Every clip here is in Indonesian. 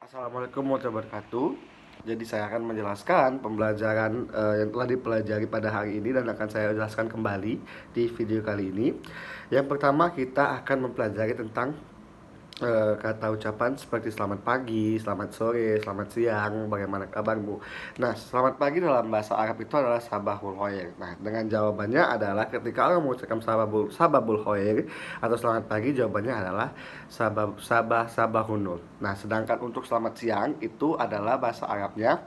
Assalamualaikum warahmatullahi wabarakatuh. Jadi saya akan menjelaskan pembelajaran yang telah dipelajari pada hari ini dan akan saya jelaskan kembali di video kali ini. Yang pertama kita akan mempelajari tentang kata ucapan seperti selamat pagi, selamat sore, selamat siang, bagaimana kabarmu. Nah, selamat pagi dalam bahasa Arab itu adalah sabahul khair. Nah, dengan jawabannya adalah ketika orang mengucapkan sabahul khair atau selamat pagi, jawabannya adalah sabahun nur. Nah, sedangkan untuk selamat siang itu adalah bahasa Arabnya,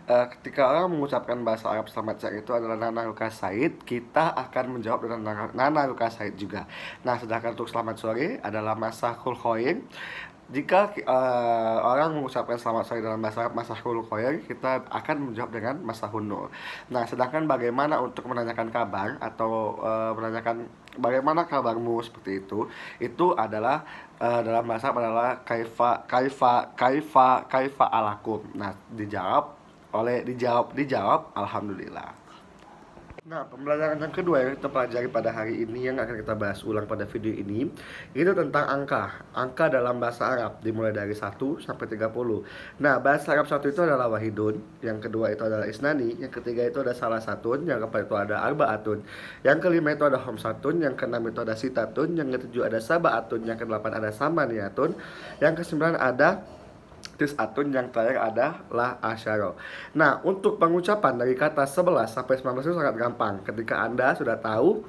ketika orang mengucapkan bahasa Arab selamat siang itu adalah Nana Luka Said, kita akan menjawab dengan Nana Luka Said juga. Nah, sedangkan untuk selamat sore adalah Masahul Khoir. Jika orang mengucapkan selamat sore dalam bahasa Arab Masahul Khoir, kita akan menjawab dengan Masahun Nur. Nah, sedangkan bagaimana untuk menanyakan kabar atau menanyakan bagaimana kabarmu seperti itu adalah dalam bahasa Arab adalah kaifa alakum. Nah, dijawab alhamdulillah. Nah, pembelajaran yang kedua yang kita pelajari pada hari ini yang akan kita bahas ulang pada video ini itu tentang angka. Angka dalam bahasa Arab dimulai dari 1 sampai 30. Nah, bahasa Arab satu itu adalah wahidun, yang kedua itu adalah isnani, yang ketiga itu ada salah satun, yang keempat itu ada arbaatun, yang kelima itu ada homsatun, yang keenam itu ada sitatun, yang ketujuh ada sabaatun, yang kedelapan ada samaniyatun, yang kesembilan ada tis'atun, yang terakhir adalah asyaro. Nah, untuk pengucapan dari kata 11 sampai 19 itu sangat gampang. Ketika Anda sudah tahu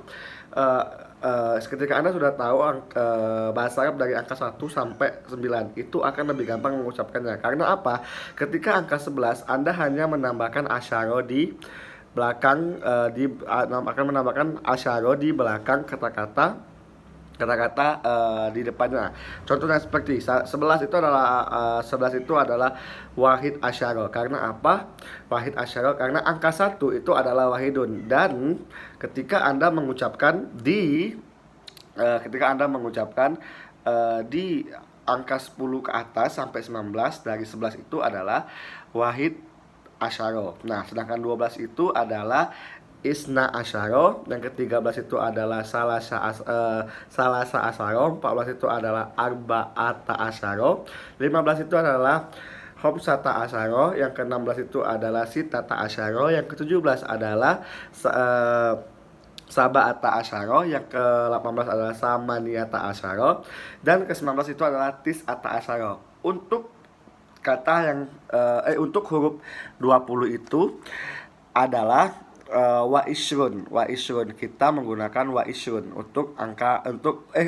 bahasa Arab dari angka 1 sampai 9, itu akan lebih gampang mengucapkannya. Karena apa? Ketika angka 11 Anda hanya menambahkan asyaro di belakang akan menambahkan asyaro di belakang kata-kata di depannya. Contohnya seperti 11 itu adalah wahid asyara. Karena apa? Wahid asyara karena angka 1 itu adalah wahidun, dan ketika Anda mengucapkan di angka 10 ke atas sampai 19, dari 11 itu adalah wahid asyara. Nah, sedangkan 12 itu adalah Isna asyaro, yang ke-13 itu adalah salasa asyaro, 14 itu adalah arba'ata asyaro, 15 itu adalah homsata asyaro, yang ke-16 itu adalah sitata asyaro, yang ke-17 adalah saba'ata asyaro, yang ke-18 adalah samaniyata asyaro, dan ke-19 itu adalah tis'ata asyaro. Untuk untuk huruf 20 itu adalah wa isrun. Kita menggunakan wa isrun untuk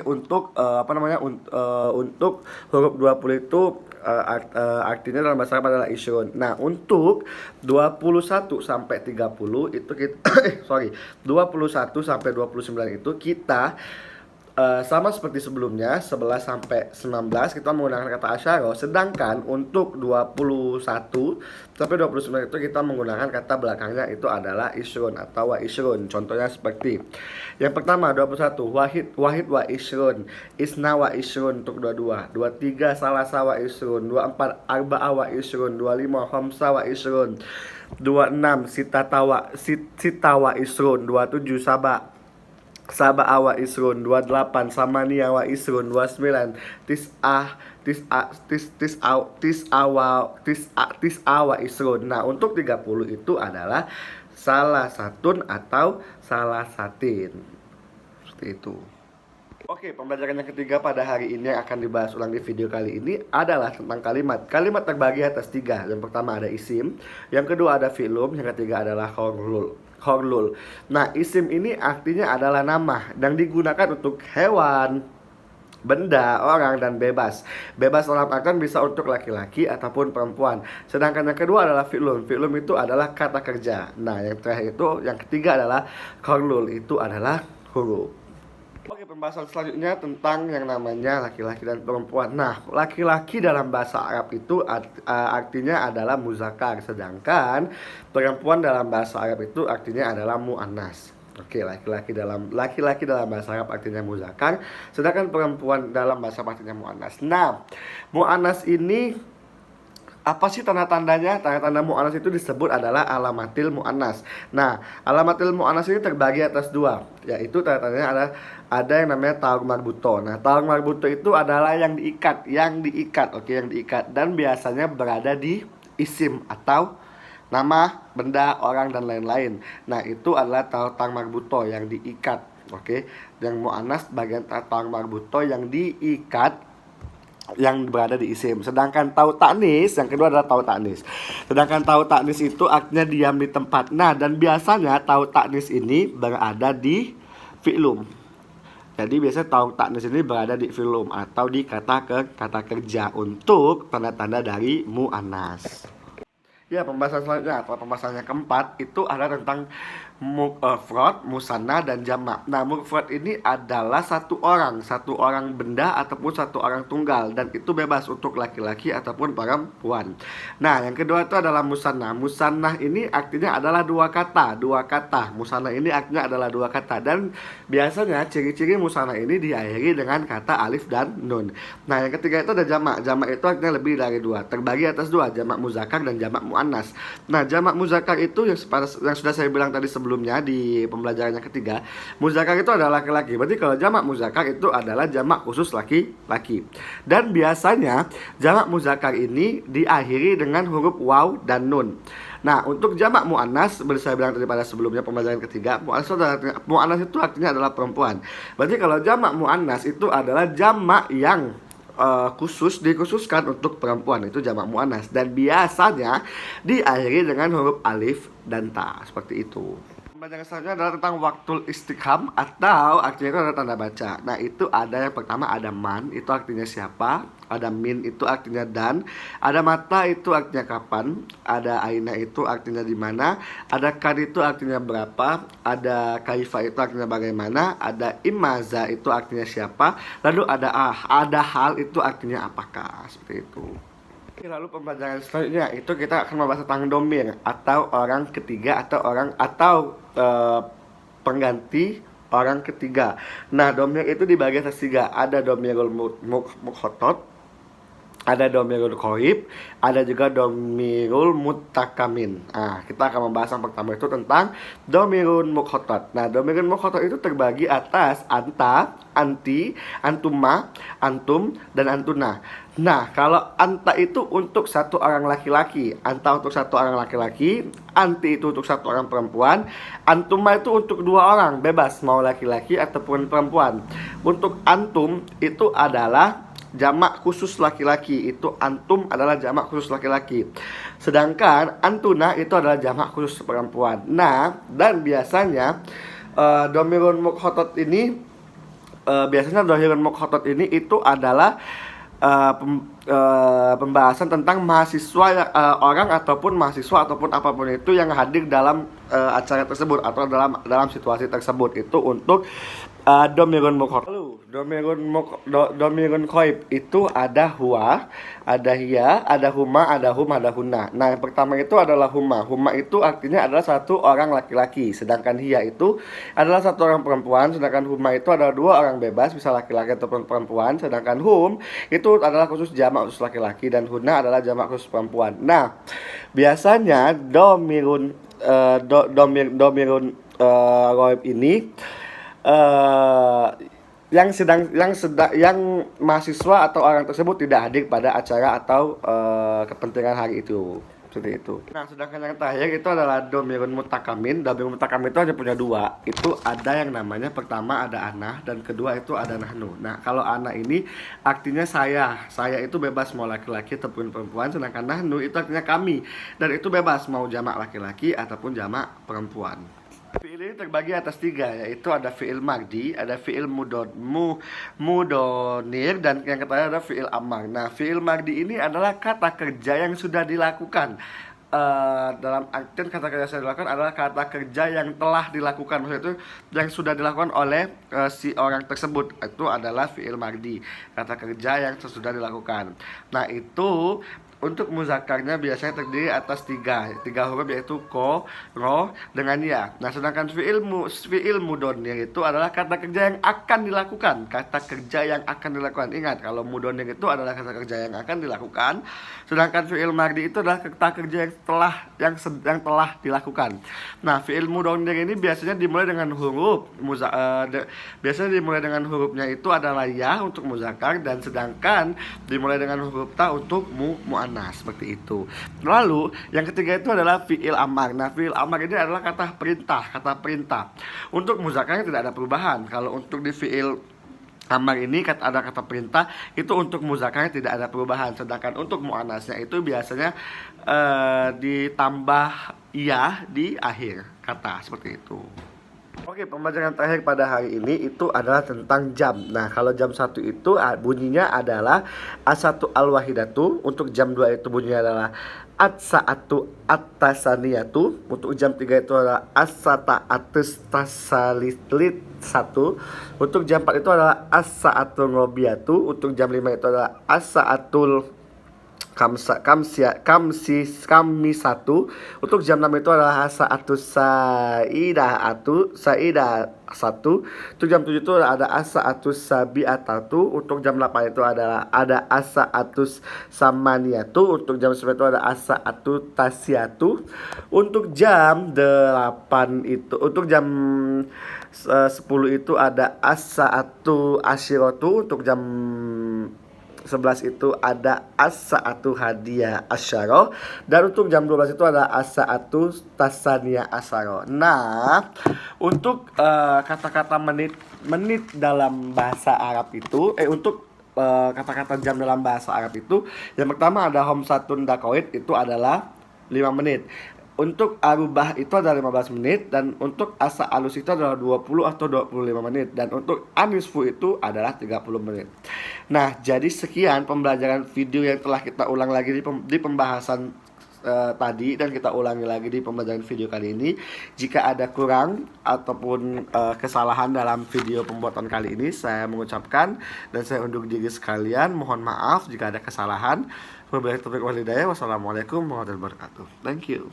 untuk huruf 20 itu artinya dalam bahasa Arab adalah isrun. Nah, untuk 21 sampai 30 itu kita 21 sampai 29 itu kita sama seperti sebelumnya, 11 sampai 19 kita menggunakan kata asyara, sedangkan untuk 21 sampai 29 itu kita menggunakan kata belakangnya itu adalah isrun atau wa isrun. Contohnya seperti yang pertama 21 wahid wa isrun, isna wa isrun untuk 22, 23 salasa wa isrun, 24 arba'a wa isrun, 25 khamsa wa isrun, 26 sita wa isrun, 27 Sabah isrun, 28 samania wa isrun, 29 tis'a wa isrun. Nah, untuk 30 itu adalah salah satun atau salah satin. Seperti itu. Oke, pembelajaran yang ketiga pada hari ini yang akan dibahas ulang di video kali ini adalah tentang kalimat. Kalimat terbagi atas 3. Yang pertama ada isim, yang kedua ada fi'lum, yang ketiga adalah khaulul. Nah, isim ini artinya adalah nama dan digunakan untuk hewan, benda, orang, dan bebas. Bebas dalam artian bisa untuk laki-laki ataupun perempuan. Sedangkan yang kedua adalah fi'lum. Fi'lum itu adalah kata kerja. Nah, yang ketiga adalah khaulul, itu adalah huruf. Oke, pembahasan selanjutnya tentang yang namanya laki-laki dan perempuan. Nah, laki-laki dalam bahasa Arab itu artinya adalah muzakkar, sedangkan perempuan dalam bahasa Arab itu artinya adalah muannas. Oke, laki-laki dalam bahasa Arab artinya muzakkar, sedangkan perempuan dalam bahasa Arab artinya muannas. Nah, muannas ini Apa sih tanda-tandanya? Tanda-tanda mu'anas itu disebut adalah alamatil mu'anas. Nah, alamatil mu'anas ini terbagi atas dua, yaitu tanda-tandanya ada yang namanya ta'aruf marbuto. Nah, ta'aruf marbuto itu adalah yang diikat, oke, yang diikat, dan biasanya berada di isim atau nama, benda, orang, dan lain-lain. Nah, itu adalah ta'aruf marbuto yang diikat, oke. Yang mu'anas bagian ta'aruf marbuto yang diikat, yang berada di isim. Sedangkan tau taknis, yang kedua adalah tau taknis. Sedangkan tau taknis itu artinya diam di tempat. Nah, dan biasanya tau taknis ini berada di fi'lum. Jadi biasanya tau taknis ini berada di fi'lum atau di kata kerja untuk tanda-tanda dari mu'annas. Ya, pembahasan selanjutnya atau pembahasan yang keempat itu adalah tentang mufrad, musanna, dan jamak. Nah, mufrad ini adalah satu orang benda ataupun satu orang tunggal, dan itu bebas untuk laki-laki ataupun perempuan. Nah, yang kedua itu adalah musanna. Musanna ini artinya adalah dua kata. Musanna ini artinya adalah dua kata, dan biasanya ciri-ciri musanna ini diakhiri dengan kata alif dan nun. Nah, yang ketiga itu ada jamak. Jamak itu artinya lebih dari dua, terbagi atas dua, jamak muzakkar dan jamak muannas. Nah, jamak muzakkar itu yang sudah saya bilang tadi sebelumnya di pembelajaran yang ketiga, muzakkar itu adalah laki-laki. Berarti kalau jamak muzakkar itu adalah jamak khusus laki-laki. Dan biasanya jamak muzakkar ini diakhiri dengan huruf waw dan nun. Nah, untuk jamak muannas, seperti saya bilang tadi pada sebelumnya pembelajaran ketiga, muannas itu artinya adalah perempuan. Berarti kalau jamak muannas itu adalah jamak yang dikhususkan untuk perempuan, itu jamak muannas, dan biasanya diakhiri dengan huruf alif dan ta, seperti itu. Pembelajaran selanjutnya adalah tentang waktul istifham atau artinya itu adalah tanda baca. Nah, itu ada yang pertama ada man, itu artinya siapa, ada min itu artinya dan, ada mata itu artinya kapan, ada aina itu artinya di mana, ada kad itu artinya berapa, ada kaifa itu artinya bagaimana, ada imaza itu artinya siapa, lalu ada hal itu artinya apakah, seperti itu. Lalu pembelajaran selanjutnya itu kita akan membahas tentang domir atau orang ketiga atau pengganti orang ketiga. Nah, domir itu dibagi atas tiga. Ada domirul mukhotot, ada domirul khoib, ada juga domirul mutakamin. Nah, kita akan membahas yang pertama itu tentang domirul mukhotot. Nah, domirul mukhotot itu terbagi atas anta, anti, antuma, antum, dan antuna. Nah, kalau anta itu untuk satu orang laki-laki, anta untuk satu orang laki-laki, anti itu untuk satu orang perempuan, antuma itu untuk dua orang, bebas mau laki-laki ataupun perempuan. Untuk antum itu adalah jamak khusus laki-laki, itu antum adalah jamak khusus laki-laki. Sedangkan antuna itu adalah jamak khusus perempuan. Nah, dan biasanya domirun mukhotot ini itu adalah pembahasan tentang mahasiswa orang ataupun mahasiswa ataupun apapun itu yang hadir dalam acara tersebut atau dalam situasi tersebut, itu untuk domirun mukhotot. Domirun khoib itu ada huwa, ada hiya, ada huma, ada hum, ada hunna. Nah, yang pertama itu adalah huma. Huma itu artinya adalah satu orang laki-laki, sedangkan hiya itu adalah satu orang perempuan, sedangkan huma itu adalah dua orang bebas, bisa laki-laki ataupun perempuan, sedangkan hum itu adalah khusus jamak khusus laki-laki, dan hunna adalah jamak khusus perempuan. Nah, biasanya domirun khoib ini yang mahasiswa atau orang tersebut tidak hadir pada acara atau kepentingan hari itu, seperti itu. Nah, sedangkan yang terakhir itu adalah domirun mutakamin. Domirun mutakamin itu hanya punya dua. Itu ada yang namanya pertama ada ana, dan kedua itu ada nahnu. Nah, kalau ana ini artinya saya itu bebas mau laki-laki ataupun perempuan, sedangkan nahnu itu artinya kami, dan itu bebas mau jamak laki-laki ataupun jamak perempuan. Fi'il ini terbagi atas tiga, yaitu ada fi'il magdi, ada fi'il mudonir, dan yang ketiga ada fi'il amar. Nah, fi'il magdi ini adalah kata kerja yang sudah dilakukan. Dalam artian kata kerja yang sudah dilakukan adalah kata kerja yang telah dilakukan, maksudnya itu yang sudah dilakukan oleh si orang tersebut, itu adalah fi'il magdi, kata kerja yang sudah dilakukan. Nah, itu untuk muzakarnya biasanya terdiri atas tiga huruf, yaitu ko, ro, dengan ya. Nah, sedangkan fiil mudhari itu adalah kata kerja yang akan dilakukan. Kata kerja yang akan dilakukan. Ingat, kalau mudhari itu adalah kata kerja yang akan dilakukan, sedangkan fiil madhi itu adalah kata kerja yang telah dilakukan. Nah, fiil mudhari ini biasanya dimulai dengan huruf biasanya dimulai dengan hurufnya itu adalah ya untuk muzakar, dan sedangkan dimulai dengan huruf ta untuk muannas, seperti itu. Lalu yang ketiga itu adalah fiil amar. Nah, fiil amar ini adalah kata perintah. Untuk muzakarnya tidak ada perubahan. Kalau untuk di fiil amar ini ada kata perintah, itu untuk muzakarnya tidak ada perubahan. Sedangkan untuk muannasnya itu biasanya ditambah ya di akhir kata, seperti itu. Oke, pembelajaran terakhir pada hari ini itu adalah tentang jam. Nah, kalau jam 1 itu bunyinya adalah as-satu al-wahidatu. Untuk jam 2 itu bunyinya adalah at-sa'atu at-tasaniyatu. Untuk jam 3 itu adalah as-sata at-tasalit satu. Untuk jam 4 itu adalah as-sa'atul ngobiyatu. Untuk jam 5 itu adalah as-sa'atul kami satu. Untuk jam 6 itu adalah sa'atus saidah satu. Untuk jam 7 itu ada as-sa'atus sabi'atatu. Untuk jam 8 itu adalah ada as-sa'atus samaniyatu. Untuk jam 9 itu ada as-sa'atu tasiatu. Untuk jam 8 itu, untuk jam 10 itu ada as-sa'atu asyiratu. Untuk jam 11 itu ada as-sa'atu hadiah asyara. Dan untuk jam 12 itu ada as-sa'atu tasaniyah asyara. Nah, untuk kata-kata menit dalam bahasa Arab itu untuk kata-kata jam dalam bahasa Arab itu, yang pertama ada homsatun daqaiq, itu adalah 5 menit. Untuk arubah itu adalah 15 menit. Dan untuk asa alus itu adalah 20 atau 25 menit. Dan untuk anisfu itu adalah 30 menit. Nah, jadi sekian pembelajaran video yang telah kita ulang lagi di pembahasan tadi, dan kita ulangi lagi di pembelajaran video kali ini. Jika ada kurang ataupun kesalahan dalam video pembuatan kali ini, saya mengucapkan dan saya undur diri sekalian. Mohon maaf jika ada kesalahan. Wassalamualaikum warahmatullahi wabarakatuh. Thank you.